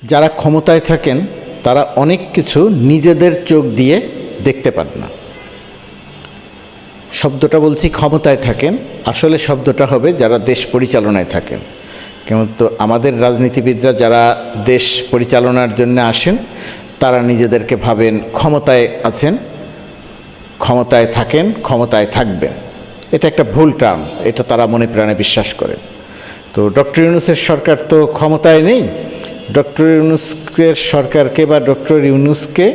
যারা ক্ষমতায় থাকেন তারা অনেক কিছু নিজেদের চোখ দিয়ে দেখতে পান না। শব্দটা বলছি ক্ষমতায় থাকেন, আসলে শব্দটা হবে যারা দেশ পরিচালনায় থাকেন। কিন্তু আমাদের রাজনীতিবিদরা যারা দেশ পরিচালনার জন্য আসেন তারা নিজেদেরকে ভাবেন ক্ষমতায় আছেন, ক্ষমতায় থাকেন, ক্ষমতায় থাকবেন। এটা একটা ভুল টার্ম, এটা তারা মনে প্রাণে বিশ্বাস করেন। তো ডক্টর ইউনূসের সরকার তো ক্ষমতায় নেই। ডক্টর ইউনূসের সরকারকে বা ডক্টর ইউনূসকে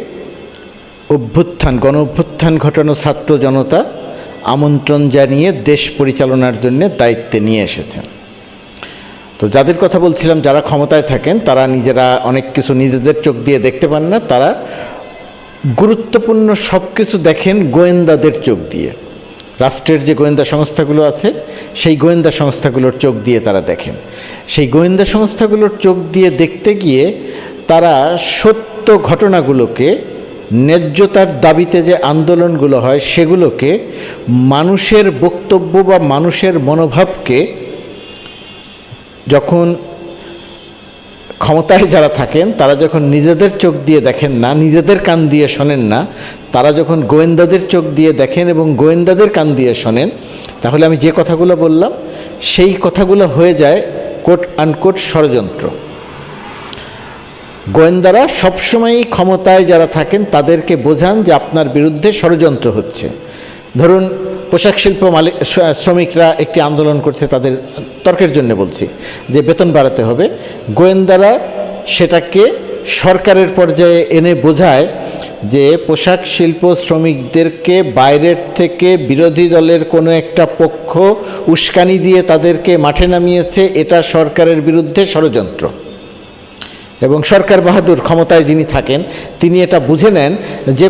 গণ অভ্যুত্থান ঘটানো ছাত্র জনতা আমন্ত্রণ জানিয়ে দেশ পরিচালনার জন্য দায়িত্বে নিয়ে এসেছেন। তো যাদের কথা বলছিলাম যারা ক্ষমতায় থাকেন তারা নিজেরা অনেক কিছু নিজেদের চোখ দিয়ে দেখতে পান না, তারা গুরুত্বপূর্ণ সব কিছু দেখেন গোয়েন্দাদের চোখ দিয়ে। রাষ্ট্রের যে গোয়েন্দা সংস্থাগুলো আছে সেই গোয়েন্দা সংস্থাগুলোর চোখ দিয়ে তারা দেখেন। সেই গোয়েন্দা সংস্থাগুলোর চোখ দিয়ে দেখতে গিয়ে তারা সত্য ঘটনাগুলোকে, ন্যায্যতার দাবিতে যে আন্দোলনগুলো হয় সেগুলোকে, মানুষের বক্তব্য বা মানুষের মনোভাবকে, যখন ক্ষমতায় যারা থাকেন তারা যখন নিজেদের চোখ দিয়ে দেখেন না, নিজেদের কান দিয়ে শোনেন না, তারা যখন গোয়েন্দাদের চোখ দিয়ে দেখেন এবং গোয়েন্দাদের কান দিয়ে শোনেন, তাহলে আমি যে কথাগুলো বললাম সেই কথাগুলো হয়ে যায় কোট আনকোট ষড়যন্ত্র। গোয়েন্দারা সবসময়ই ক্ষমতায় যারা থাকেন তাদেরকে বোঝান যে আপনার বিরুদ্ধে ষড়যন্ত্র হচ্ছে। ধরুন পোশাক শিল্প শ্রমিকরা একটি আন্দোলন করছে, তাদের তর্কের জন্য বলছি যে বেতন বাড়াতে হবে। গোয়েন্দারা সেটাকে সরকারের পর্যায়ে এনে বোঝায় যে পোশাক শিল্প শ্রমিকদেরকে বাইরের থেকে বিরোধী দলের কোনো একটা পক্ষ উস্কানি দিয়ে তাদেরকে মাঠে নামিয়েছে, এটা সরকারের বিরুদ্ধে ষড়যন্ত্র। এবং সরকার বাহাদুর ক্ষমতায় যিনি থাকেন তিনি এটা বুঝে নেন যে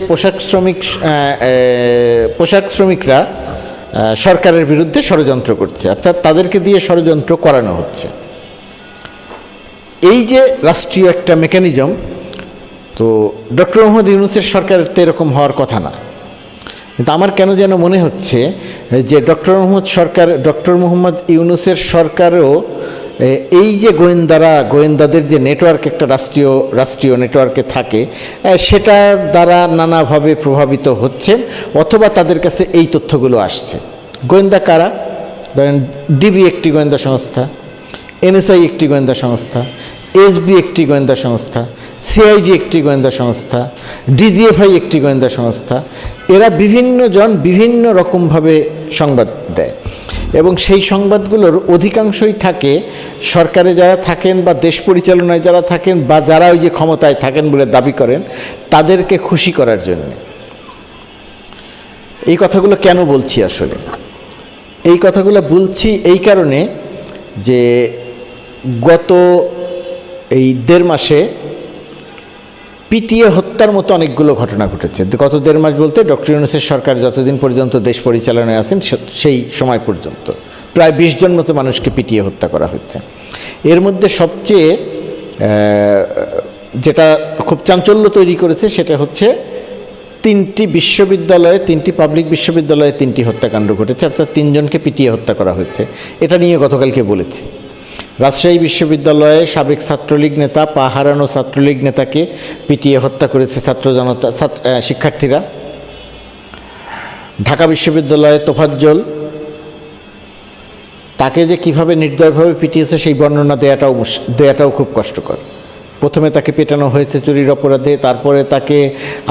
পোশাক শ্রমিকরা সরকারের বিরুদ্ধে ষড়যন্ত্র করছে, অর্থাৎ তাদেরকে দিয়ে ষড়যন্ত্র করানো হচ্ছে। এই যে রাষ্ট্রীয় একটা মেকানিজম, তো ডক্টর মোহাম্মদ ইউনূসের সরকারের তো এরকম হওয়ার কথা না। কিন্তু আমার কেন যেন মনে হচ্ছে যে ডক্টর মোহাম্মদ ইউনূসের সরকারও এই যে গোয়েন্দাদের যে নেটওয়ার্ক একটা রাষ্ট্রীয় নেটওয়ার্কে থাকে, সেটার দ্বারা নানাভাবে প্রভাবিত হচ্ছেন, অথবা তাদের কাছে এই তথ্যগুলো আসছে। গোয়েন্দা কারা? ধরেন ডিবি একটি গোয়েন্দা সংস্থা, এনএসআই একটি গোয়েন্দা সংস্থা, এসবি একটি গোয়েন্দা সংস্থা, সিআইডি একটি গোয়েন্দা সংস্থা, ডিজিএফআই একটি গোয়েন্দা সংস্থা। এরা বিভিন্ন রকমভাবে সংবাদ দেয় এবং সেই সংবাদগুলোর অধিকাংশই থাকে সরকারে যারা থাকেন বা দেশ পরিচালনায় যারা থাকেন বা যারা ওই যে ক্ষমতায় থাকেন বলে দাবি করেন তাদেরকে খুশি করার জন্য। এই কথাগুলো কেন বলছি? আসলে এই কথাগুলো বলছি এই কারণে যে গত এই 1.5 মাসে পিটিয়ে হত্যার মতো অনেকগুলো ঘটনা ঘটেছে। গত 1.5 মাস বলতে ডক্টর ইউনূসের সরকার যতদিন পর্যন্ত দেশ পরিচালনায় আছেন সেই সময় পর্যন্ত প্রায় 20 জন মতো মানুষকে পিটিয়ে হত্যা করা হচ্ছে। এর মধ্যে সবচেয়ে যেটা খুব চাঞ্চল্য তৈরি করেছে সেটা হচ্ছে 3টি পাবলিক বিশ্ববিদ্যালয়ে 3টি হত্যাকাণ্ড ঘটেছে, অর্থাৎ 3 জনকে পিটিয়ে হত্যা করা হয়েছে। এটা নিয়ে গতকালকে বলেছি। রাজশাহী বিশ্ববিদ্যালয়ে সাবেক ছাত্রলীগ নেতা, পা হারানো ছাত্রলীগ নেতাকে পিটিয়ে হত্যা করেছে শিক্ষার্থীরা। ঢাকা বিশ্ববিদ্যালয়ে তোফাজ্জল, তাকে যে কিভাবে নির্দয়ভাবে পিটিয়েছে সেই বর্ণনা দেয়াটাও খুব কষ্টকর। প্রথমে তাকে পেটানো হয়েছে চুরির অপরাধে, তারপরে তাকে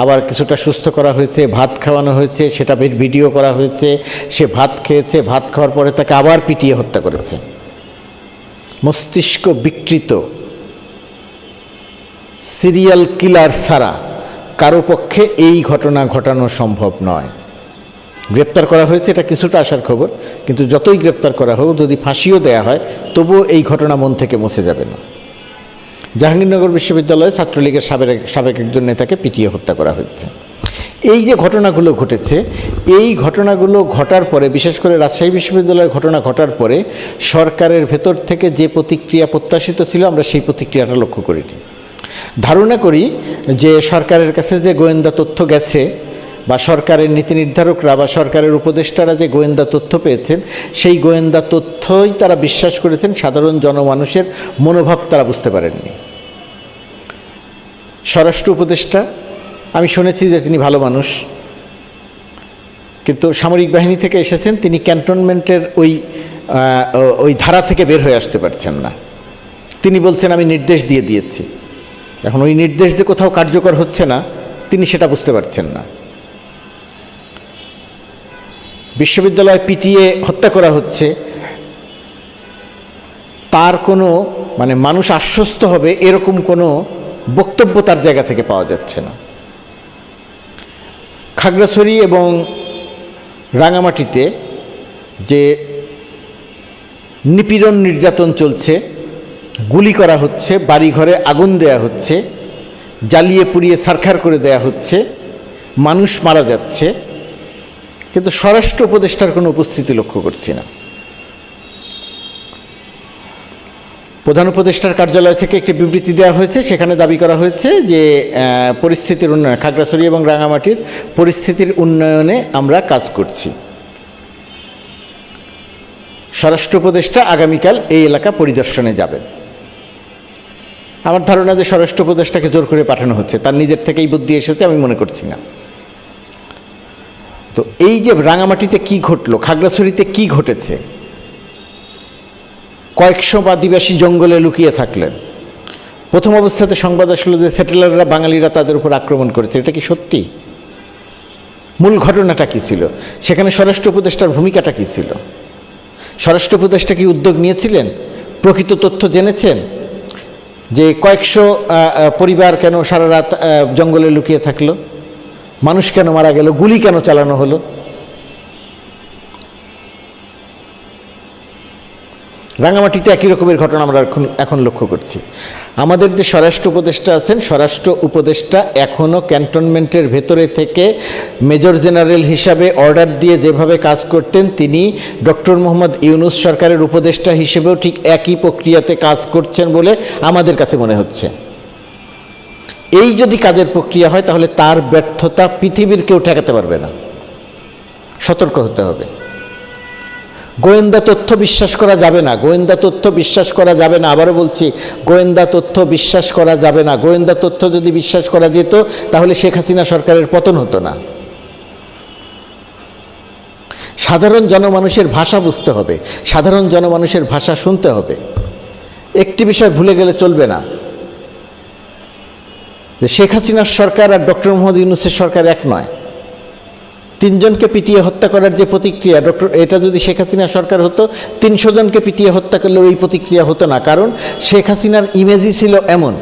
আবার কিছুটা সুস্থ করা হয়েছে, ভাত খাওয়ানো হয়েছে, সেটা ভিডিও করা হয়েছে। সে ভাত খেয়েছে, ভাত খাওয়ার পরে তাকে আবার পিটিয়ে হত্যা করেছে। মস্তিষ্ক বিকৃত সিরিয়াল কিলার ছাড়া কারো পক্ষে এই ঘটনা ঘটানো সম্ভব নয়। গ্রেপ্তার করা হয়েছে, এটা কিছুটা আসার খবর, কিন্তু যতই গ্রেপ্তার করা হোক, যদি ফাঁসিও দেয়া হয় তবুও এই ঘটনা মন থেকে মুছে যাবে না। জাহাঙ্গীরনগর বিশ্ববিদ্যালয়ে ছাত্রলীগের সাবেক একজন নেতাকে পিটিয়ে হত্যা করা হয়েছে। এই যে ঘটনাগুলো ঘটেছে, এই ঘটনাগুলো ঘটার পরে, বিশেষ করে রাজশাহী বিশ্ববিদ্যালয়ের ঘটনা ঘটার পরে সরকারের ভেতর থেকে যে প্রতিক্রিয়া প্রত্যাশিত ছিল আমরা সেই প্রতিক্রিয়াটা লক্ষ্য করিনি। ধারণা করি যে সরকারের কাছে যে গোয়েন্দা তথ্য গেছে বা সরকারের নীতি নির্ধারকরা বা সরকারের উপদেষ্টারা যে গোয়েন্দা তথ্য পেয়েছেন সেই গোয়েন্দা তথ্যই তারা বিশ্বাস করেছেন, সাধারণ জনমানুষের মনোভাব তারা বুঝতে পারেননি। স্বরাষ্ট্র উপদেষ্টা, আমি শুনেছি যে তিনি ভালো মানুষ, কিন্তু সামরিক বাহিনী থেকে এসেছেন, তিনি ক্যান্টনমেন্টের ওই ধারা থেকে বের হয়ে আসতে পারছেন না। তিনি বলছেন আমি নির্দেশ দিয়ে দিয়েছি। এখন ওই নির্দেশ যে কোথাও কার্যকর হচ্ছে না, তিনি সেটা বুঝতে পারছেন না। বিশ্ববিদ্যালয় পিটিয়ে হত্যা করা হচ্ছে, তার কোনো মানুষ আশ্বস্ত হবে এরকম কোনো বক্তব্য তার জায়গা থেকে পাওয়া যাচ্ছে না। খাগড়াছড়ি এবং রাঙামাটিতে যে নিপীড়ন নির্যাতন চলছে, গুলি করা হচ্ছে, বাড়িঘরে আগুন দেয়া হচ্ছে, জ্বালিয়ে পুড়িয়ে ছারখার করে দেয়া হচ্ছে, মানুষ মারা যাচ্ছে, কিন্তু স্বরাষ্ট্র উপদেষ্টার কোনো উপস্থিতি লক্ষ্য করছি না। প্রধান উপদেষ্টার কার্যালয় থেকে একটি বিবৃতি দেওয়া হয়েছে, সেখানে দাবি করা হয়েছে যে পরিস্থিতির উন্নয়ন, খাগড়াছড়ি এবং রাঙামাটির পরিস্থিতির উন্নয়নে আমরা কাজ করছি। স্বরাষ্ট্র উপদেষ্টা আগামীকাল এই এলাকা পরিদর্শনে যাবেন। আমার ধারণা যে স্বরাষ্ট্র উপদেষ্টাকে জোর করে পাঠানো হচ্ছে, তার নিজের থেকেই বুদ্ধি এসেছে আমি মনে করছি না। তো এই যে রাঙামাটিতে কি ঘটলো, খাগড়াছড়িতে কি ঘটেছে, কয়েকশো আদিবাসী জঙ্গলে লুকিয়ে থাকলেন। প্রথম অবস্থাতে সংবাদ আসলো যে সেটেলাররা, বাঙালিরা তাদের উপর আক্রমণ করেছে। এটা কি সত্যি? মূল ঘটনাটা কী ছিল? সেখানে স্বরাষ্ট্র উপদেষ্টার ভূমিকাটা কী ছিল? স্বরাষ্ট্র উপদেষ্টা কি উদ্যোগ নিয়েছিলেন? প্রকৃত তথ্য জেনেছেন যে কয়েকশো পরিবার কেন সারা রাত জঙ্গলে লুকিয়ে থাকলো, মানুষ কেন মারা গেল, গুলি কেন চালানো হলো? রাঙামাটিতে একই রকমের ঘটনা আমরা এখন লক্ষ্য করছি। আমাদের যে স্বরাষ্ট্র উপদেষ্টা আছেন, স্বরাষ্ট্র উপদেষ্টা এখনও ক্যান্টনমেন্টের ভেতরে থেকে মেজর জেনারেল হিসাবে অর্ডার দিয়ে যেভাবে কাজ করতেন, তিনি ডক্টর মোহাম্মদ ইউনূস সরকারের উপদেষ্টা হিসেবেও ঠিক একই প্রক্রিয়াতে কাজ করছেন বলে আমাদের কাছে মনে হচ্ছে। এই যদি কাজের প্রক্রিয়া হয়, তাহলে তার ব্যর্থতা পৃথিবীর কেউ ঠেকাতে পারবে না। সতর্ক হতে হবে। গোয়েন্দা তথ্য বিশ্বাস করা যাবে না, গোয়েন্দা তথ্য বিশ্বাস করা যাবে না। আবারও বলছি, গোয়েন্দা তথ্য বিশ্বাস করা যাবে না। গোয়েন্দা তথ্য যদি বিশ্বাস করা যেত, তাহলে শেখ হাসিনা সরকারের পতন হতো না। সাধারণ জনমানুষের ভাষা বুঝতে হবে, সাধারণ জনমানুষের ভাষা শুনতে হবে। একটি বিষয় ভুলে গেলে চলবে না, যে শেখ হাসিনার সরকার আর ডক্টর মোহাম্মদ ইউনূসের সরকার এক নয়। তিনজনকে পিটিয়ে হত্যা করার যে প্রতিক্রিয়া, এটা যদি শেখ হাসিনার সরকার হতো, 300 জনকে পিটিয়ে হত্যা করলেও এই প্রতিক্রিয়া হতো না। কারণ শেখ হাসিনার ইমেজই ছিল এমন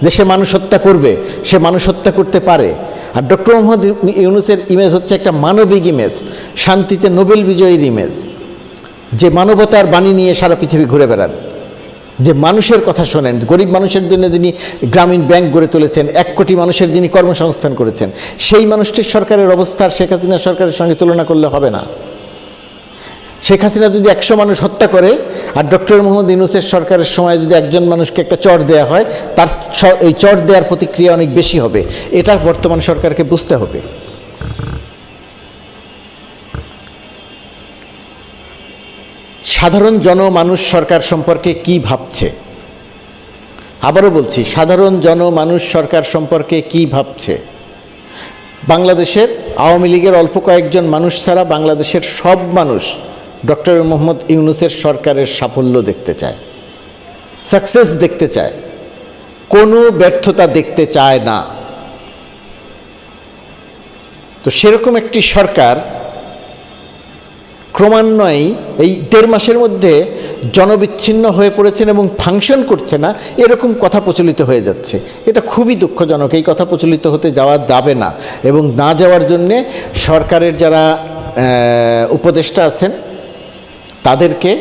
যে সে মানুষ হত্যা করবে, সে মানুষ হত্যা করতে পারে। আর ডক্টর মোহাম্মদ ইউনূসের ইমেজ হচ্ছে একটা মানবিক ইমেজ, শান্তিতে নোবেল বিজয়ীর ইমেজ, যে মানবতার বাণী নিয়ে সারা পৃথিবী ঘুরে বেড়ান, যে মানুষের কথা শোনেন। গরিব মানুষের জন্য যিনি গ্রামীণ ব্যাংক গড়ে তুলেছেন, 1 কোটি মানুষের যিনি কর্মসংস্থান করেছেন, সেই মানুষটির সরকারের অবস্থার শেখ হাসিনার সরকারের সঙ্গে তুলনা করলে হবে না। শেখ হাসিনা যদি 100 মানুষ হত্যা করে, আর ডক্টর মোহাম্মদ ইউনূসের সরকারের সময় যদি একজন মানুষকে একটা চর দেওয়া হয়, তার এই চর দেওয়ার প্রতিক্রিয়া অনেক বেশি হবে। এটা বর্তমান সরকারকে বুঝতে হবে। সাধারণ জনমানুষ সরকার সম্পর্কে কি ভাবছে? আবারও বলছি, সাধারণ জনমানুষ সরকার সম্পর্কে কি ভাবছে? বাংলাদেশের আওয়ামী লীগের অল্প কয়েকজন মানুষ ছাড়া বাংলাদেশের সব মানুষ ডক্টর মোহাম্মদ ইউনূসের সরকারের সাফল্য দেখতে চায়, সাকসেস দেখতে চায়, কোনো ব্যর্থতা দেখতে চায় না। তো সেরকম একটি সরকার ক্রমান্বয়েই এই 1.5 মাসের মধ্যে জনবিচ্ছিন্ন হয়ে পড়েছেন এবং ফাংশন করছে না, এরকম কথা প্রচলিত হয়ে যাচ্ছে। এটা খুবই দুঃখজনক। এই কথা প্রচলিত হতে যাওয়া যাবে না, এবং না যাওয়ার জন্যে সরকারের যারা উপদেষ্টা আছেন তাদেরকে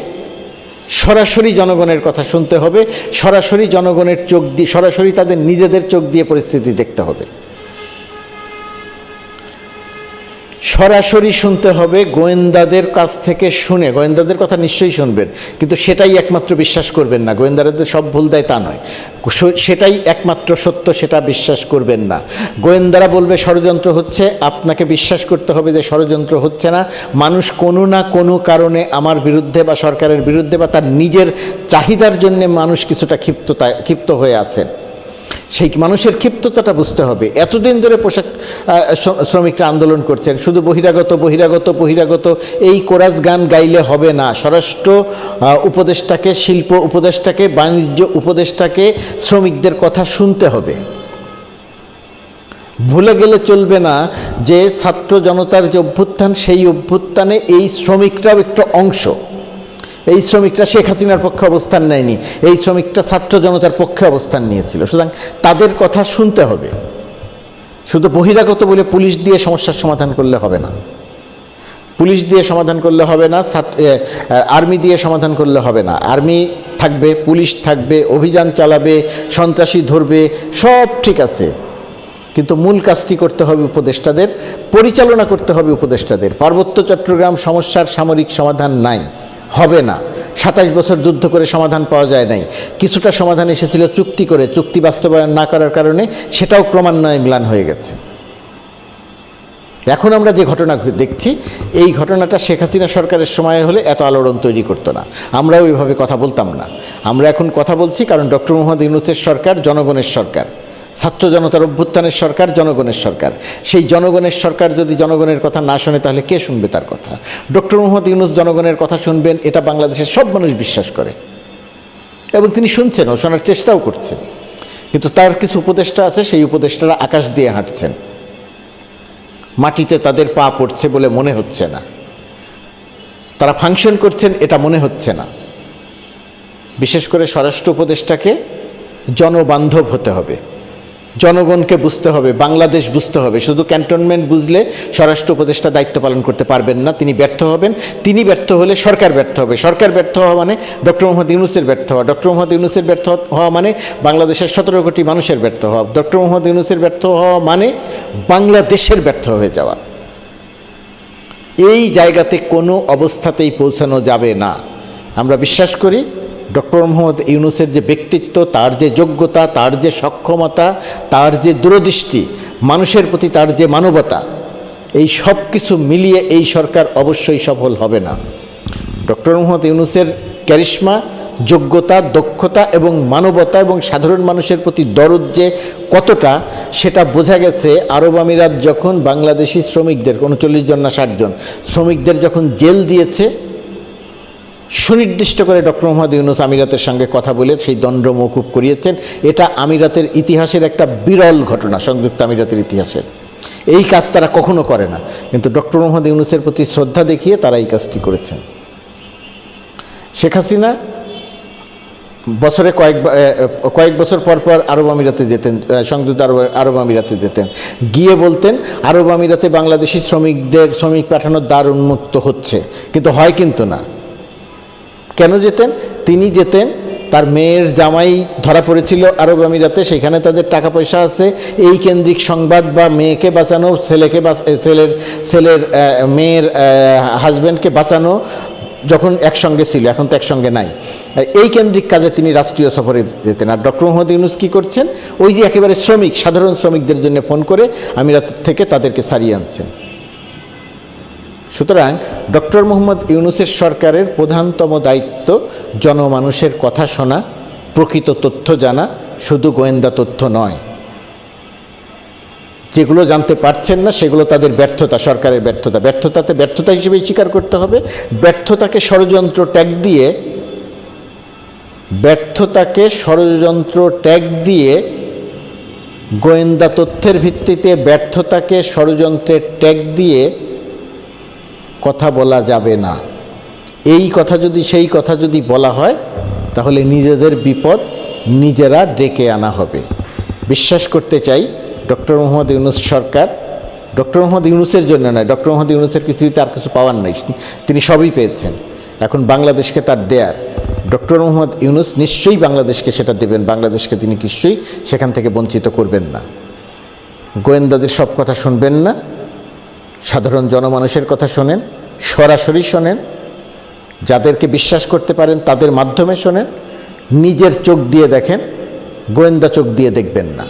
সরাসরি জনগণের কথা শুনতে হবে, সরাসরি জনগণের চোখ দিয়ে, সরাসরি তাদের নিজেদের চোখ দিয়ে পরিস্থিতি দেখতে হবে, সরাসরি শুনতে হবে। গোয়েন্দাদের কাছ থেকে শুনে, গোয়েন্দাদের কথা নিশ্চয়ই শুনবেন, কিন্তু সেটাই একমাত্র বিশ্বাস করবেন না। গোয়েন্দাদের সব ভুল দেয় তা নয়, সেটাই একমাত্র সত্য, সেটা বিশ্বাস করবেন না। গোয়েন্দারা বলবে ষড়যন্ত্র হচ্ছে, আপনাকে বিশ্বাস করতে হবে যে ষড়যন্ত্র হচ্ছে না। মানুষ কোনো না কোনো কারণে আমার বিরুদ্ধে বা সরকারের বিরুদ্ধে বা তার নিজের চাহিদার জন্যে মানুষ কিছুটা ক্ষিপ্ত হয়ে আছেন। সেই মানুষের ক্ষিপ্ততাটা বুঝতে হবে। এতদিন ধরে পোশাক শ্রমিকরা আন্দোলন করছেন, শুধু বহিরাগত বহিরাগত বহিরাগত এই কোরাস গান গাইলে হবে না। স্বরাষ্ট্র উপদেষ্টাকে, শিল্প উপদেষ্টাকে, বাণিজ্য উপদেষ্টাকে শ্রমিকদের কথা শুনতে হবে। ভুলে গেলে চলবে না যে ছাত্র জনতার যে অভ্যুত্থান, সেই অভ্যুত্থানে এই শ্রমিকরাও একটা অংশ। এই শ্রমিকরা শেখ হাসিনার পক্ষে অবস্থান নেয়নি, এই শ্রমিকরা ছাত্র জনতার পক্ষে অবস্থান নিয়েছিল। সুতরাং তাদের কথা শুনতে হবে। শুধু বহিরাগত বলে পুলিশ দিয়ে সমস্যার সমাধান করলে হবে না, পুলিশ দিয়ে সমাধান করলে হবে না, আর্মি দিয়ে সমাধান করলে হবে না। আর্মি থাকবে, পুলিশ থাকবে, অভিযান চালাবে, সন্ত্রাসী ধরবে, সব ঠিক আছে, কিন্তু মূল কাজটি করতে হবে উপদেষ্টাদের, পরিচালনা করতে হবে উপদেষ্টাদের। পার্বত্য চট্টগ্রাম সমস্যার সামরিক সমাধান নাই, হবে না। 27 বছর যুদ্ধ করে সমাধান পাওয়া যায় নাই। কিছুটা সমাধান এসেছিল চুক্তি করে, চুক্তি বাস্তবায়ন না করার কারণে সেটাও ক্রমান্বয়ে ম্লান হয়ে গেছে। এখন আমরা যে ঘটনা দেখছি, এই ঘটনাটা শেখ হাসিনা সরকারের সময় হলে এত আলোড়ন তৈরি করতো না, আমরাও ওইভাবে কথা বলতাম না। আমরা এখন কথা বলছি কারণ ডক্টর মোহাম্মদ ইউনূসের সরকার জনগণের সরকার, ছাত্র জনতার অভ্যুত্থানের সরকার, জনগণের সরকার। সেই জনগণের সরকার যদি জনগণের কথা না শোনে তাহলে কে শুনবে তার কথা? ডক্টর মোহাম্মদ ইউনূস জনগণের কথা শুনবেন, এটা বাংলাদেশের সব মানুষ বিশ্বাস করে এবং তিনি শুনছেনও, শোনার চেষ্টাও করছেন। কিন্তু তার কিছু উপদেষ্টা আছে, সেই উপদেষ্টারা আকাশ দিয়ে হাঁটছেন, মাটিতে তাদের পা পড়ছে বলে মনে হচ্ছে না, তারা ফাংশন করছেন এটা মনে হচ্ছে না। বিশেষ করে স্বরাষ্ট্র উপদেষ্টাকে জনবান্ধব হতে হবে, জনগণকে বুঝতে হবে, বাংলাদেশ বুঝতে হবে। শুধু ক্যান্টনমেন্ট বুঝলে স্বরাষ্ট্র উপদেষ্টা দায়িত্ব পালন করতে পারবেন না, তিনি ব্যর্থ হবেন। তিনি ব্যর্থ হলে সরকার ব্যর্থ হবে, সরকার ব্যর্থ হওয়া মানে ডক্টর মোহাম্মদ ইউনূসের ব্যর্থ হওয়া, ডক্টর মোহাম্মদ ইউনূসের ব্যর্থ হওয়া মানে বাংলাদেশের 17 কোটি মানুষের ব্যর্থ হওয়া, ডক্টর মোহাম্মদ ইউনূসের ব্যর্থ হওয়া মানে বাংলাদেশের ব্যর্থ হয়ে যাওয়া। এই জায়গাতে কোনো অবস্থাতেই পৌঁছানো যাবে না। আমরা বিশ্বাস করি ডক্টর মোহাম্মদ ইউনূসের যে ব্যক্তিত্ব, তার যে যোগ্যতা, তার যে সক্ষমতা, তার যে দূরদৃষ্টি, মানুষের প্রতি তার যে মানবতা, এই সব কিছু মিলিয়ে এই সরকার অবশ্যই সফল হবে না। ডক্টর মোহাম্মদ ইউনূসের ক্যারিশমা, যোগ্যতা, দক্ষতা এবং মানবতা এবং সাধারণ মানুষের প্রতি দরদ যে কতটা, সেটা বোঝা গেছে আরব আমিরাত যখন বাংলাদেশি শ্রমিকদের 39 জন না 60 জন শ্রমিকদের যখন জেল দিয়েছে, সুনির্দিষ্ট করে ডক্টর মোহাম্মদ ইউনূস আমিরাতের সঙ্গে কথা বলে সেই দণ্ড মওকুফ করিয়েছেন। এটা আমিরাতের ইতিহাসের একটা বিরল ঘটনা, সংযুক্ত আমিরাতের ইতিহাসের। এই কাজ তারা কখনো করে না, কিন্তু ডক্টর মোহাম্মদ ইউনূসের প্রতি শ্রদ্ধা দেখিয়ে তারা এই কাজটি করেছেন। শেখ হাসিনা বছরে কয়েক বছর পর পর আরব আমিরাতে যেতেন, সংযুক্ত আরব আমিরাতে যেতেন, গিয়ে বলতেন আরব আমিরাতে বাংলাদেশি শ্রমিক পাঠানোর দ্বার উন্মুক্ত হচ্ছে, কিন্তু হয় কিন্তু না। কেন যেতেন? তিনি যেতেন, তার মেয়ের জামাই ধরা পড়েছিল আরব আমিরাতে, সেখানে তাদের টাকা পয়সা আছে, এই কেন্দ্রিক সংবাদ বা মেয়েকে বাঁচানো, ছেলের মেয়ের হাজব্যান্ডকে বাঁচানো যখন একসঙ্গে ছিল, এখন তো একসঙ্গে নাই, এই কেন্দ্রিক কাজে তিনি রাষ্ট্রীয় সফরে যেতেন। আর ডক্টর মোহাম্মদ ইউনূস কী করছেন? ওই যে একেবারে সাধারণ শ্রমিকদের জন্য ফোন করে আমিরাত থেকে তাদেরকে ছাড়িয়ে আনছেন। সুতরাং ডক্টর মোহাম্মদ ইউনূসের সরকারের প্রধানতম দায়িত্ব জনমানুষের কথা শোনা, প্রকৃত তথ্য জানা, শুধু গোয়েন্দা তথ্য নয়। যেগুলো জানতে পারছেন না সেগুলো তাদের ব্যর্থতা, সরকারের ব্যর্থতাতে ব্যর্থতা হিসেবেই স্বীকার করতে হবে। ব্যর্থতাকে ষড়যন্ত্র ট্যাগ দিয়ে গোয়েন্দা তথ্যের ভিত্তিতে ব্যর্থতাকে ষড়যন্ত্রের ট্যাগ দিয়ে কথা বলা যাবে না। সেই কথা যদি বলা হয় তাহলে নিজেদের বিপদ নিজেরা ডেকে আনা হবে। বিশ্বাস করতে চাই ডক্টর মোহাম্মদ ইউনূস সরকার, ডক্টর মোহাম্মদ ইউনূসের জন্য নয়, ডক্টর মোহাম্মদ ইউনূসের পৃথিবীতে আর কিছু পাওয়ার নেই, তিনি সবই পেয়েছেন, এখন বাংলাদেশকে তার দেয়ার। ডক্টর মোহাম্মদ ইউনূস নিশ্চয়ই বাংলাদেশকে সেটা দেবেন, বাংলাদেশকে তিনি নিশ্চয়ই সেখান থেকে বঞ্চিত করবেন না। গোয়েন্দাদের সব কথা শুনবেন না, সাধারণ জনমানুষের কথা শোনেন, সরাসরি শোনেন, যাদেরকে বিশ্বাস করতে পারেন তাদের মাধ্যমে শোনেন, নিজের চোখ দিয়ে দেখেন, গোয়েন্দা চোখ দিয়ে দেখবেন না।